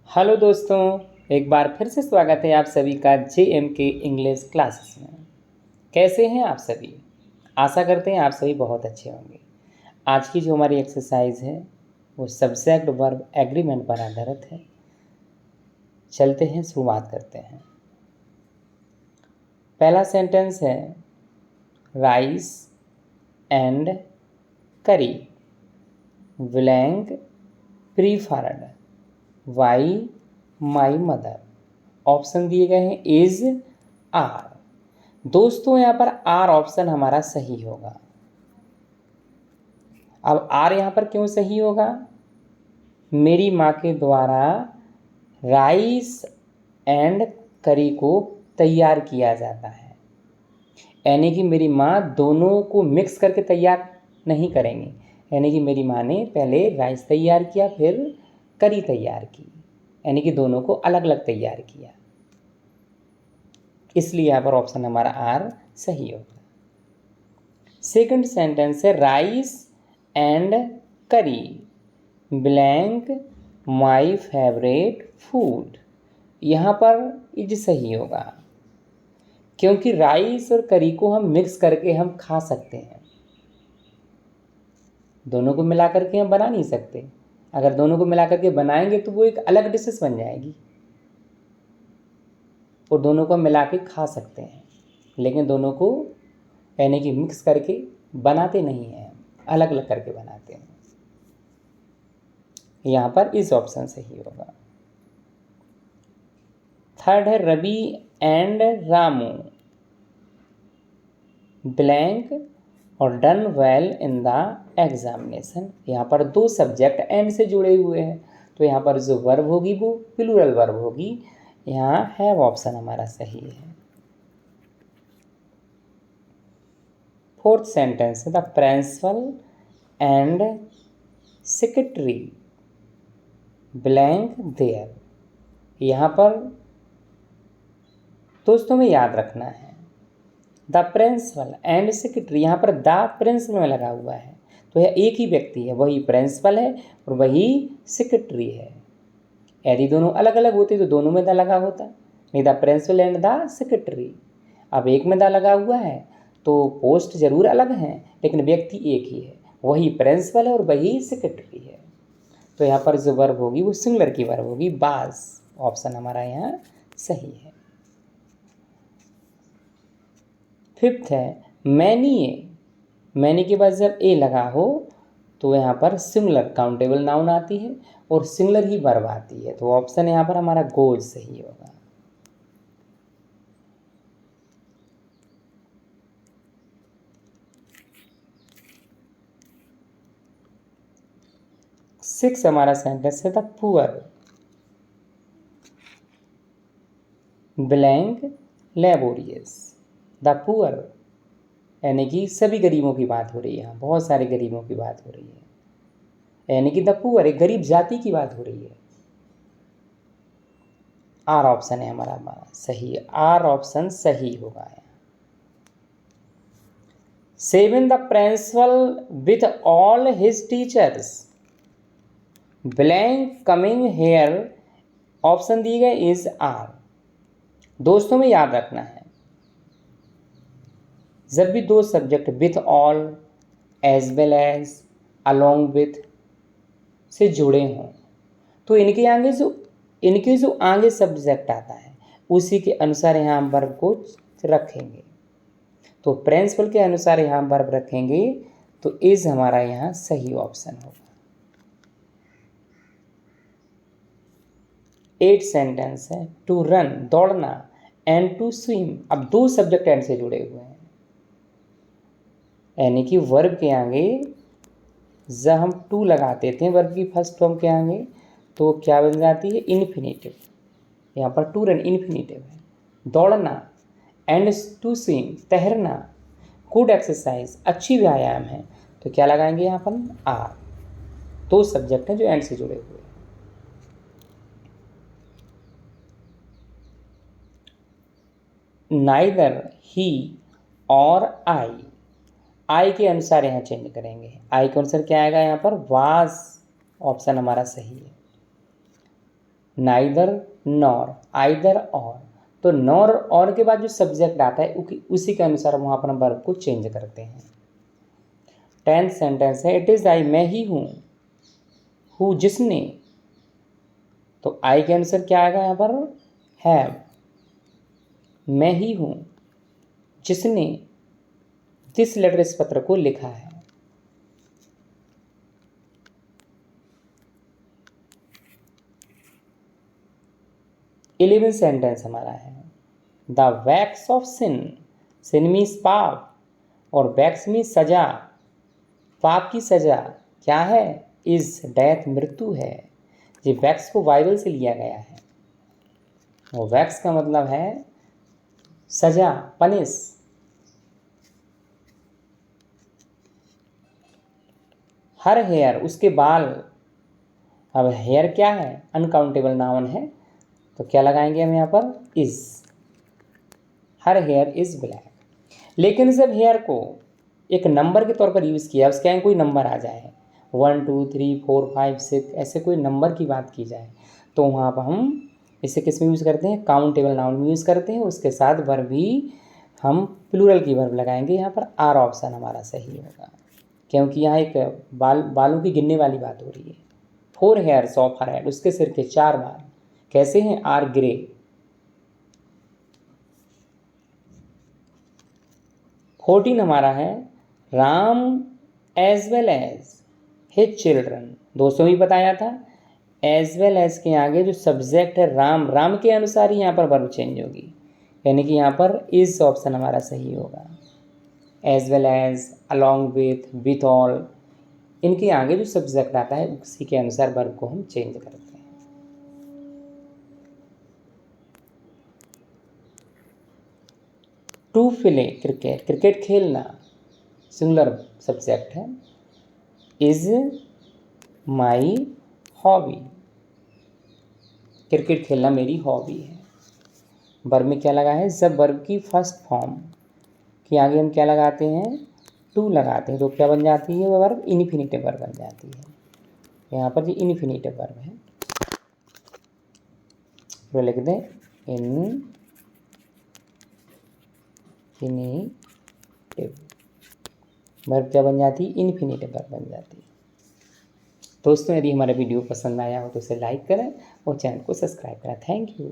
Hello दोस्तों, एक बार फिर से स्वागत है आप सभी का JMK इंग्लिश क्लासेस में। कैसे हैं आप सभी? आशा करते हैं आप सभी बहुत अच्छे होंगे। आज की जो हमारी एक्सरसाइज है वो सब्जेक्ट वर्ब एग्रीमेंट पर आधारित है। चलते हैं, शुरुआत करते हैं। पहला सेंटेंस है rice and curry blank preferred by my mother. Option दिए गए हैं इज आर। दोस्तों यहाँ पर आर ऑप्शन हमारा सही होगा। अब आर यहाँ पर क्यों सही होगा? मेरी माँ के द्वारा राइस एंड करी को तैयार किया जाता है, यानी कि मेरी माँ दोनों को मिक्स करके तैयार नहीं करेंगे। यानी कि मेरी माँ ने पहले राइस तैयार किया फिर करी तैयार की, यानी कि दोनों को अलग अलग तैयार किया। इसलिए यहाँ पर ऑप्शन हमारा आर सही होगा। सेकंड सेंटेंस है rice and curry blank my favourite food. यहाँ पर इज सही होगा, क्योंकि राइस और करी को हम मिक्स करके हम खा सकते हैं। दोनों को मिला करके हम बना नहीं सकते। अगर दोनों को मिला करके बनाएंगे तो वो एक अलग डिशेस बन जाएगी और दोनों को मिला के खा सकते हैं, लेकिन दोनों को यानी कि मिक्स करके बनाते नहीं हैं, अलग अलग करके बनाते हैं। यहाँ पर इस ऑप्शन सही होगा। थर्ड है रवि एंड रामू ब्लैंक और done well in the examination. यहाँ पर दो सब्जेक्ट एंड से जुड़े हुए हैं, तो यहाँ पर जो वर्ब होगी वो प्लूरल वर्ब होगी। यहाँ हैव ऑप्शन हमारा सही है। फोर्थ सेंटेंस है the principal and secretary blank there. यहाँ पर दोस्तों में याद रखना है द प्रिंसिपल एंड सेक्रेटरी। यहाँ पर द प्रिंसिपल में लगा हुआ है, तो यह एक ही व्यक्ति है, वही प्रिंसिपल है और वही सेक्रेटरी है। यदि दोनों अलग अलग होते तो दोनों में द लगा होता, नहीं the principal and the secretary. अब एक में द लगा हुआ है तो पोस्ट जरूर अलग हैं, लेकिन व्यक्ति एक ही है, वही प्रिंसिपल है और वही सेक्रेटरी है। तो यहाँ पर जो वर्ब होगी वो सिंगुलर की वर्ब होगी, बाज। ऑप्शन हमारा यहाँ सही है। फिफ्थ है मैनी के बाद जब ए लगा हो तो यहाँ पर सिंगुलर काउंटेबल नाउन आती है और सिंगुलर ही वर्ब आती है, तो ऑप्शन यहाँ पर हमारा गोज सही होगा। सिक्स हमारा सेंटेंस है the poor blank laborious. The poor यानी कि सभी गरीबों की बात हो रही है, यहाँ बहुत सारे गरीबों की बात हो रही है, यानी कि द पुअर एक गरीब जाति की बात हो रही है। आर ऑप्शन है हमारा सही, आर ऑप्शन सही होगा। Seven the principal with all his teachers blank coming here. Option दिए गए इज आर। दोस्तों में याद रखना है जब भी दो subject with all as well as along with से जुड़े हों तो इनके जो आगे सब्जेक्ट आता है उसी के अनुसार यहाँ हम वर्ब को रखेंगे। तो प्रिंसिपल के अनुसार यहाँ वर्ब रखेंगे तो इज हमारा यहाँ सही ऑप्शन होगा। 8 सेंटेंस है टू रन दौड़ना एंड टू स्विम। अब दो सब्जेक्ट एंड से जुड़े हुए हैं, यानी कि वर्ब के आगे जब हम टू लगाते थे वर्ब की फर्स्ट फॉर्म के आगे तो क्या बन जाती है इन्फिनेटिव। यहाँ पर टू रन इन्फिनेटिव है। दौड़ना एंड टू स्विम तैरना, गुड एक्सरसाइज अच्छी व्यायाम है, तो क्या लगाएंगे यहाँ पर आर। दो सब्जेक्ट हैं जो एंड से जुड़े हुए हैं। नाइदर ही और आई के अनुसार यहाँ चेंज करेंगे। आई के अनुसार क्या आएगा यहाँ पर वाज। ऑप्शन हमारा सही है। नाइदर नॉर, आइदर और। तो नॉर और के बाद जो सब्जेक्ट आता है उसी के अनुसार हम वहाँ पर वर्ब को चेंज करते हैं। 10th सेंटेंस है, इट इज़ आई, मैं ही हूँ, हु जिसने, तो आई के अनुसार क्या आएगा यहाँ पर, हैव, मैं ही हूँ जिसने दिस लेटर, इस पत्र को लिखा है। इलेवेंथ सेंटेंस हमारा है, the wax of sin, sin means पाप और वैक्स मीन्स सजा, पाप की सजा क्या है, इज डेथ, मृत्यु है। ये वैक्स को बाइबल से लिया गया है, वो वैक्स का मतलब है सजा, पनिश। हर हेयर, उसके बाल। अब हेयर क्या है, अनकाउंटेबल नाउन है, तो क्या लगाएंगे हम यहाँ पर, is. Her here is black. लेकिन जब हेयर को एक नंबर के तौर पर यूज़ किया, उसके आगे कोई नंबर आ जाए, 1 2 3 4 5 6 ऐसे कोई नंबर की बात की जाए, तो वहाँ पर हम इसे किस में यूज़ करते हैं, काउंटेबल नाउन में यूज़ करते हैं। उसके साथ वर्ब भी हम प्लूरल की वर्ब लगाएंगे। यहाँ पर आर ऑप्शन हमारा सही होगा, क्योंकि यहाँ एक बालों की गिनने वाली बात हो रही है। 4 हेयर्स ऑफ हर हेड, उसके सिर के 4 बाल कैसे हैं, आर ग्रे। 14 हमारा है, Ram as well as his children. दोस्तों भी बताया था, एज वेल एज के आगे जो सब्जेक्ट है राम, राम के अनुसार ही यहाँ पर वर्ब चेंज होगी, यानी कि यहाँ पर इज ऑप्शन हमारा सही होगा। As well as, along with all, इनके आगे जो सब्जेक्ट आता है उसी के अनुसार वर्ब को हम चेंज करते हैं। टू प्ले क्रिकेट, क्रिकेट खेलना, सिंगुलर सब्जेक्ट है, इज माई हॉबी, क्रिकेट खेलना मेरी हॉबी है। वर्ब में क्या लगा है, जब वर्ब की फर्स्ट फॉर्म के आगे हम क्या लगाते हैं, टू लगाते हैं, तो क्या बन जाती है वो वर्ब, इन्फिनिटिव वर्ब बन जाती है। यहाँ पर ये इन्फिनिटिव वर्ब है, तो लिख दें इन्फिनिटिव वर्ब क्या बन जाती है, इन्फिनिटिव वर्ब बन जाती है। दोस्तों यदि हमारा वीडियो पसंद आया हो तो इसे लाइक करें और चैनल को सब्सक्राइब करें। Thank you.